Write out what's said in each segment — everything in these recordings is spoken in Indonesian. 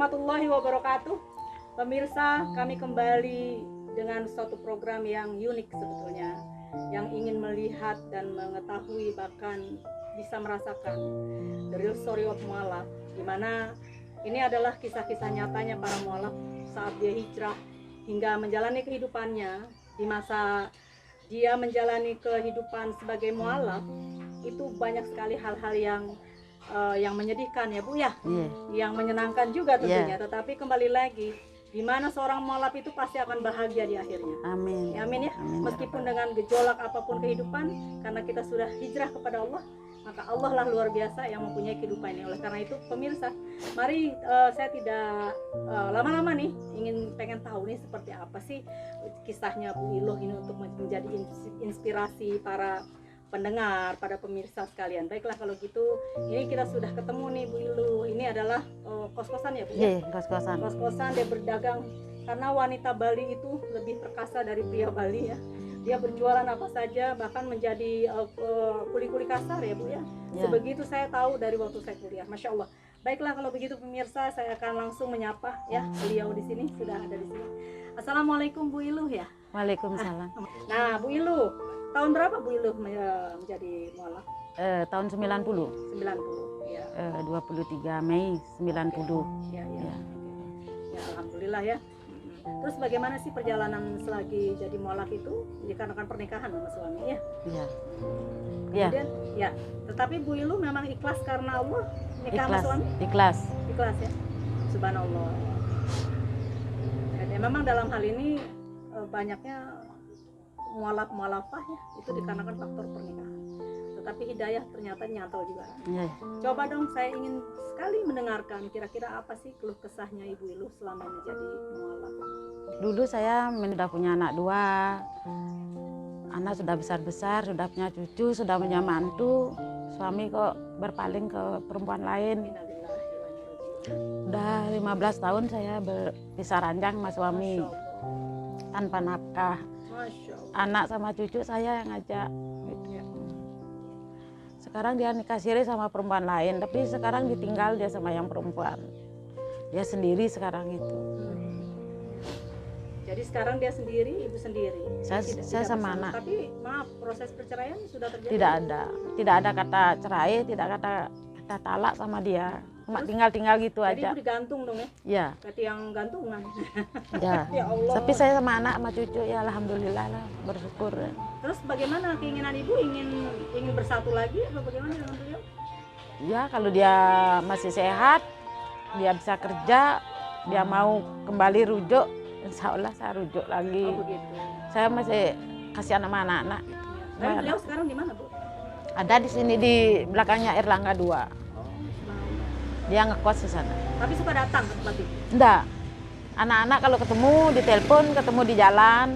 warahmatullahi wabarakatuh. Pemirsa, kami kembali dengan suatu program yang unik sebetulnya, yang ingin melihat dan mengetahui, bahkan bisa merasakan the real story of mualaf, di mana ini adalah kisah-kisah nyatanya para mualaf saat dia hijrah hingga menjalani kehidupannya. Di masa dia menjalani kehidupan sebagai mualaf, itu banyak sekali hal-hal yang menyedihkan ya Bu ya, yang menyenangkan juga tentunya. Tetapi kembali lagi, di mana seorang mualaf itu pasti akan bahagia di akhirnya. Amin. Ya, amin ya. Meskipun dengan gejolak apapun kehidupan, karena kita sudah hijrah kepada Allah, maka Allah lah luar biasa yang mempunyai kehidupan ini. Oleh karena itu pemirsa, mari saya tidak lama-lama nih, pengen tahu nih seperti apa sih kisahnya Bu Iluh ini untuk menjadi inspirasi para pendengar, pada pemirsa sekalian. Baiklah kalau gitu, ini kita sudah ketemu nih Bu Iluh. Ini adalah kos-kosan ya Bu? Iya, kos-kosan. Kos-kosan, dia berdagang, karena wanita Bali itu lebih perkasa dari pria Bali ya. Dia berjualan apa saja, bahkan menjadi kuli-kuli kasar ya Bu ya. Sebegitu saya tahu dari waktu saya kuliah. Masya Allah. Baiklah kalau begitu pemirsa, saya akan langsung menyapa ya beliau di sini, sudah ada di sini. Assalamualaikum Bu Iluh ya. Waalaikumsalam. Nah Bu Iluh, tahun berapa Bu Iluh menjadi mualaf? Tahun 90. 90 ya. 23 Mei 90. Ya. Ya alhamdulillah ya. Terus bagaimana sih perjalanan selagi jadi mualaf itu, dikarenakan pernikahan sama suami ya? Iya. Kemudian ya, tetapi Bu Iluh memang ikhlas karena Allah nikah sama suami? Ikhlas ya. Subhanallah. Dan memang dalam hal ini banyaknya mualaf-mualafah ya, itu dikarenakan faktor pernikahan. Tetapi hidayah ternyata nyantol juga. Coba dong, saya ingin sekali mendengarkan kira-kira apa sih keluh kesahnya Ibu Iluh selama menjadi mualaf. Dulu saya sudah punya anak 2. Anak sudah besar-besar, sudah punya cucu, sudah punya mantu. Suami kok berpaling ke perempuan lain. Udah 15 tahun saya berpisah ranjang sama suami tanpa nafkah. Anak sama cucu saya yang ngajak gitu. Sekarang dia nikah siri sama perempuan lain, tapi sekarang ditinggal dia sama yang perempuan. Dia sendiri sekarang itu. Jadi sekarang dia sendiri, ibu sendiri. Saya sama anak. Tapi maaf, proses perceraian sudah terjadi? Tidak ada kata cerai, tidak kata talak sama dia. Cuma tinggal gitu aja. Jadi ibu digantung dong ya? Iya. Berarti yang gantungan. Ya. Ya Allah. Tapi saya sama anak sama cucu ya alhamdulillah lah, bersyukur. Terus bagaimana keinginan ibu, ingin bersatu lagi atau bagaimana dengan beliau? Ya kalau dia masih sehat, dia bisa kerja, dia mau kembali rujuk, insya Allah saya rujuk lagi. Oh begitu. Saya masih kasihan sama anak-anak. Tapi beliau sekarang di mana Bu? Ada di sini di belakangnya Erlangga 2. Dia ngekos di sana. Tapi suka datang ke tempat itu? Enggak. Anak-anak kalau ketemu di telepon, ketemu di jalan.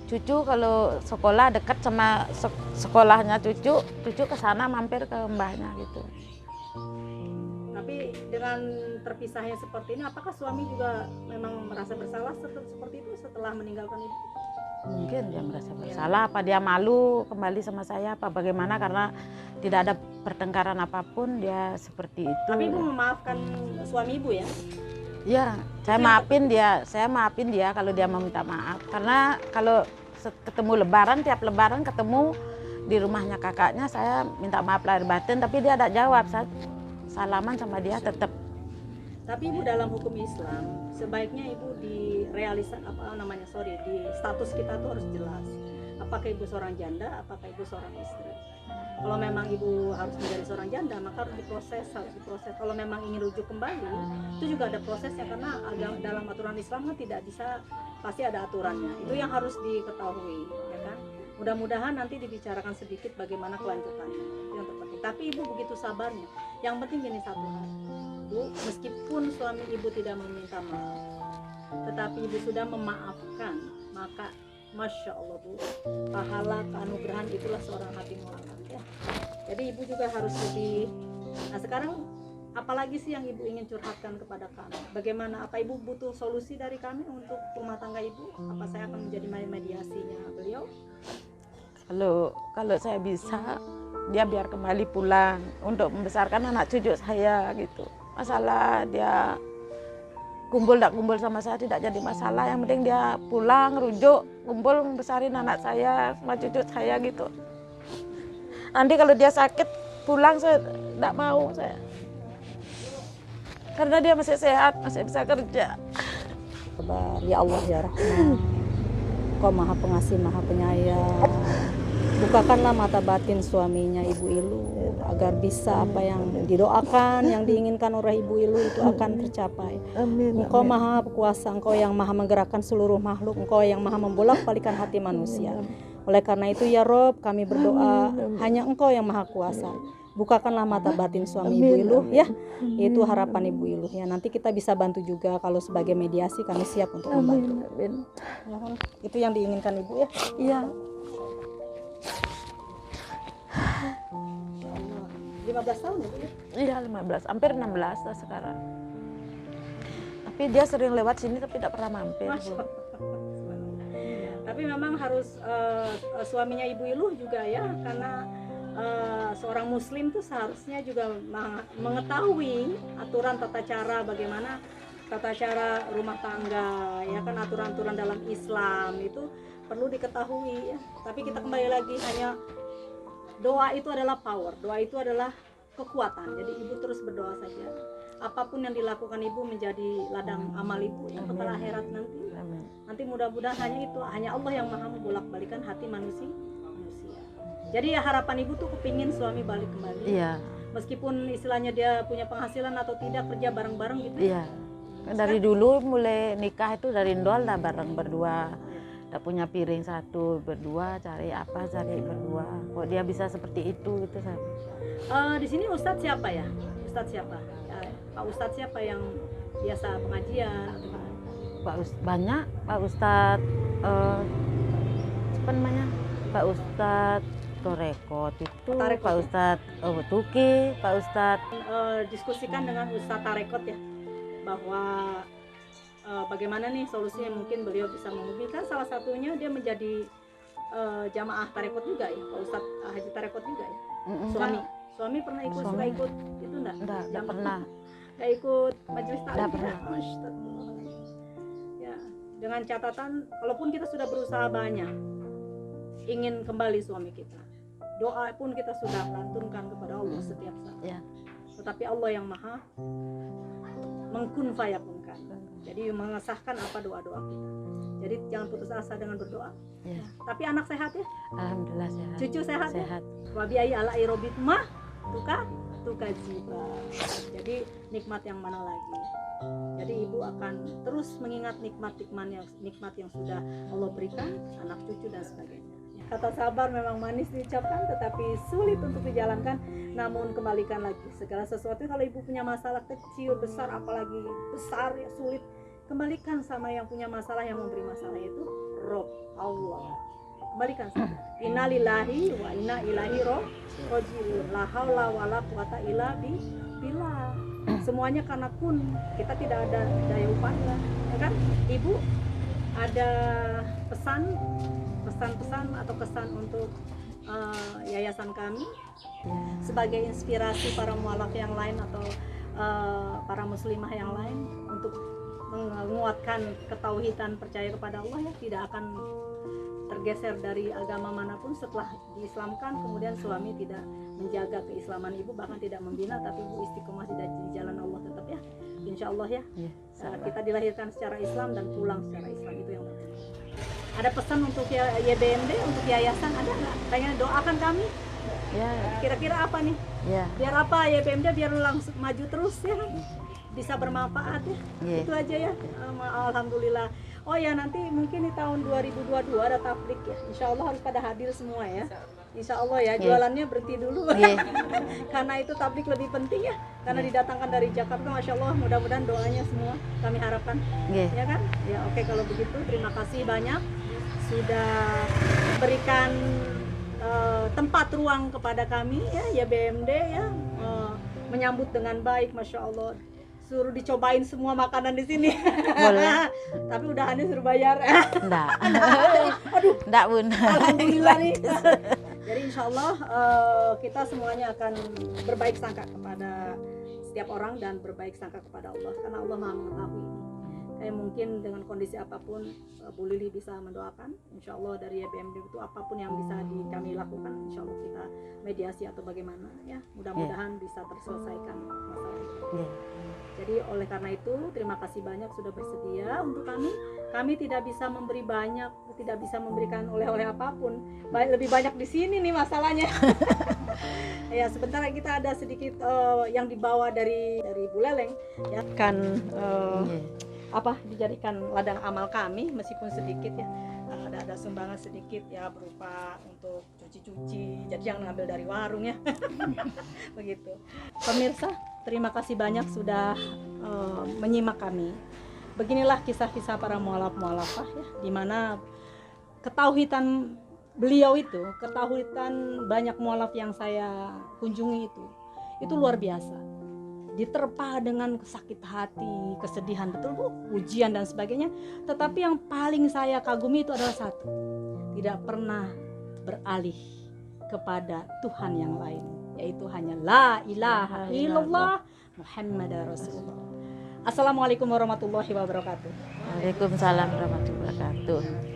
Cucu kalau sekolah dekat sama sekolahnya cucu ke sana mampir ke mbahnya gitu. Tapi dengan terpisahnya seperti ini, apakah suami juga memang merasa bersalah seperti itu setelah meninggalkan ibu? Mungkin dia merasa bersalah, apa dia malu kembali sama saya, apa bagaimana, karena tidak ada pertengkaran apapun, dia seperti itu. Tapi ibu memaafkan suami ibu ya? Iya, saya maafin dia kalau dia mau minta maaf. Karena kalau ketemu lebaran, tiap lebaran ketemu di rumahnya kakaknya, saya minta maaf lahir batin, tapi dia tidak jawab. Saya salaman sama dia tetap. Tapi ibu dalam hukum Islam, sebaiknya ibu di status kita tuh harus jelas. Apakah ibu seorang janda, apakah ibu seorang istri. Kalau memang ibu harus menjadi seorang janda, maka harus diproses. Kalau memang ingin rujuk kembali, itu juga ada prosesnya, karena dalam aturan Islam kan tidak bisa, pasti ada aturannya. Itu yang harus diketahui, ya kan? Mudah-mudahan nanti dibicarakan sedikit bagaimana kelanjutannya, itu yang terpenting. Tapi ibu begitu sabarnya. Yang penting gini satu hal, Bu, meskipun suami ibu tidak meminta maaf, tetapi ibu sudah memaafkan, maka Masya Allah Bu, pahala keanugerahan itulah seorang hati mualaf ya. Jadi ibu juga harus lebih. Nah sekarang apalagi sih yang ibu ingin curhatkan kepada kami? Bagaimana, apa ibu butuh solusi dari kami untuk rumah tangga ibu? Apa saya akan menjadi mediasinya beliau? Kalau saya bisa, dia biar kembali pulang untuk membesarkan anak cucu saya gitu. Masalah dia kumpul tak kumpul sama saya tidak jadi masalah, yang penting dia pulang rujuk kumpul besarin anak saya sama cucu saya gitu. Nanti kalau dia sakit pulang saya tidak mau saya, karena dia masih sehat, masih bisa kerja. Sabar, ya Allah ya Rahman, Kau Maha Pengasih Maha Penyayang. Bukakanlah mata batin suaminya Ibu Ilu agar bisa apa yang didoakan, yang diinginkan oleh Ibu Ilu itu akan tercapai. Amin. Engkau Maha Kuasa, Engkau yang Maha menggerakkan seluruh makhluk, Engkau yang Maha membolak-balikan hati manusia. Oleh karena itu ya Rob, kami berdoa hanya Engkau yang Maha Kuasa. Bukakanlah mata batin suami Ibu Ilu ya. Itu harapan Ibu Ilu ya. Nanti kita bisa bantu juga kalau sebagai mediasi kami siap untuk membantu. Amin. Itu yang diinginkan Ibu ya. Iya. 15 tahun ya Bu ya? Iya 15, hampir 16 lah sekarang. Tapi dia sering lewat sini tapi tidak pernah mampir. Masya Allah. Tapi memang harus suaminya Ibu Iluh juga ya, karena seorang muslim tuh seharusnya juga mengetahui aturan tata cara, bagaimana tata cara rumah tangga ya kan, aturan-aturan dalam Islam itu perlu diketahui ya. Tapi kita kembali lagi, hanya doa itu adalah power, doa itu adalah kekuatan. Jadi Ibu terus berdoa saja. Apapun yang dilakukan Ibu menjadi ladang amal Ibu yang kepada akhirat nanti. Amin. Nanti mudah-mudahan hanya Allah yang Maha membolak-balikan hati manusia. Jadi ya harapan Ibu tuh kepingin suami balik kembali. Iya. Meskipun istilahnya dia punya penghasilan atau tidak, kerja bareng-bareng gitu. Iya. Dari dulu mulai nikah itu dari nol dah bareng berdua. Udah punya piring satu berdua, cari apa cari berdua. Kok dia bisa seperti itu gitu saya. Di sini Ustadz siapa ya? Ustadz siapa? Ya, Pak Ustadz siapa yang biasa pengajian atau gimana? Banyak Pak Ustadz apa namanya? Pak Ustadz Torekot itu, Tarekot, Pak Ustadz Tuki, Pak Ustadz. Diskusikan dengan Ustadz Tarekot ya, bahwa bagaimana nih solusinya, mungkin beliau bisa menghubungkan. Salah satunya dia menjadi jamaah Tarekot juga ya, Pak Ustadz Haji Tarekot juga ya. Suami pernah ikut, suka ikut itu enggak pernah. Enggak ikut majelis taklim. Enggak pernah. Ya, dengan catatan kalaupun kita sudah berusaha banyak ingin kembali suami kita, doa pun kita sudah lantunkan kepada Allah setiap saat. Ya. Tetapi Allah yang Maha mengkun fayakunkan. Jadi mengesahkan apa doa-doa kita. Jadi jangan putus asa dengan berdoa. Ya. Tapi anak sehat ya? Alhamdulillah sehat. Cucu sehat? Sehat. Wa bi ayyi ala irobitma tuka jiba. Jadi nikmat yang mana lagi? Jadi Ibu akan terus mengingat nikmat yang sudah Allah berikan, anak cucu dan sebagainya. Kata sabar memang manis diucapkan tetapi sulit untuk dijalankan. Namun kembalikan lagi segala sesuatu, kalau Ibu punya masalah kecil, besar, apalagi besar ya sulit, kembalikan sama yang punya masalah, yang memberi masalah itu Rob Allah. Kembalikan saja. Inna lillahi wa inna ilaihi raji'un. La haula wala quwata illa billah. Semuanya karena kun, kita tidak ada daya upaya, ya kan? Ibu ada pesan-pesan atau kesan untuk yayasan kami sebagai inspirasi para mualaf yang lain atau para muslimah yang lain untuk menguatkan ketauhidan, percaya kepada Allah ya, tidak akan tergeser dari agama manapun setelah diislamkan. Kemudian suami tidak menjaga keislaman Ibu, bahkan tidak membina, tapi Ibu istiqomah di jalan Allah tetap ya, insya Allah ya. Kita dilahirkan secara Islam dan pulang secara Islam, itu yang penting. Ada pesan untuk YBMD, untuk yayasan, ada nggak? Pengen doakan kami? Ya. Kira-kira apa nih? Ya. Biar apa YBMD biar langsung maju terus ya, bisa bermanfaat ya. Itu aja ya. Alhamdulillah. Oh ya, nanti mungkin di tahun 2022 ada tablik ya. Insya Allah harus pada hadir semua ya. Insya Allah ya, jualannya berhenti dulu. Karena itu tablik lebih penting ya. Karena didatangkan dari Jakarta, Masya Allah. Mudah-mudahan doanya semua kami harapkan. Ya kan? Ya oke, kalau begitu terima kasih banyak sudah berikan tempat ruang kepada kami ya BMD ya, menyambut dengan baik, Masya Allah. Suruh dicobain semua makanan di sini. Boleh. Tapi udahannya suruh bayar. Enggak. Aduh. Enggak, Bun. Alhamdulillah nih. Jadi insya Allah kita semuanya akan berbaik sangka kepada setiap orang dan berbaik sangka kepada Allah, karena Allah Maha mengetahui. Mungkin dengan kondisi apapun Bu Lili bisa mendoakan, insya Allah dari YBMD itu apapun yang bisa kami lakukan, insya Allah kita mediasi atau bagaimana ya, mudah-mudahan bisa terselesaikan masalah itu. Jadi oleh karena itu terima kasih banyak sudah bersedia untuk kami tidak bisa memberi banyak, tidak bisa memberikan oleh-oleh apapun, lebih banyak di sini nih masalahnya. Ya sebentar kita ada sedikit yang dibawa dari Bu Leleng ya kan dijadikan ladang amal kami meskipun sedikit ya, ada sumbangan sedikit ya berupa untuk cuci-cuci, jadi jangan ngambil dari warung ya. Begitu pemirsa, terima kasih banyak sudah menyimak kami. Beginilah kisah-kisah para mualaf-mualafah ya, dimana ketauhidan beliau itu, ketauhidan banyak mualaf yang saya kunjungi itu luar biasa. Diterpa dengan sakit hati, kesedihan, betul Bu, ujian dan sebagainya. Tetapi yang paling saya kagumi itu adalah satu, tidak pernah beralih kepada Tuhan yang lain, yaitu hanya la ilaha illallah Muhammadar Rasulullah. Assalamualaikum warahmatullahi wabarakatuh. Waalaikumsalam warahmatullahi wabarakatuh.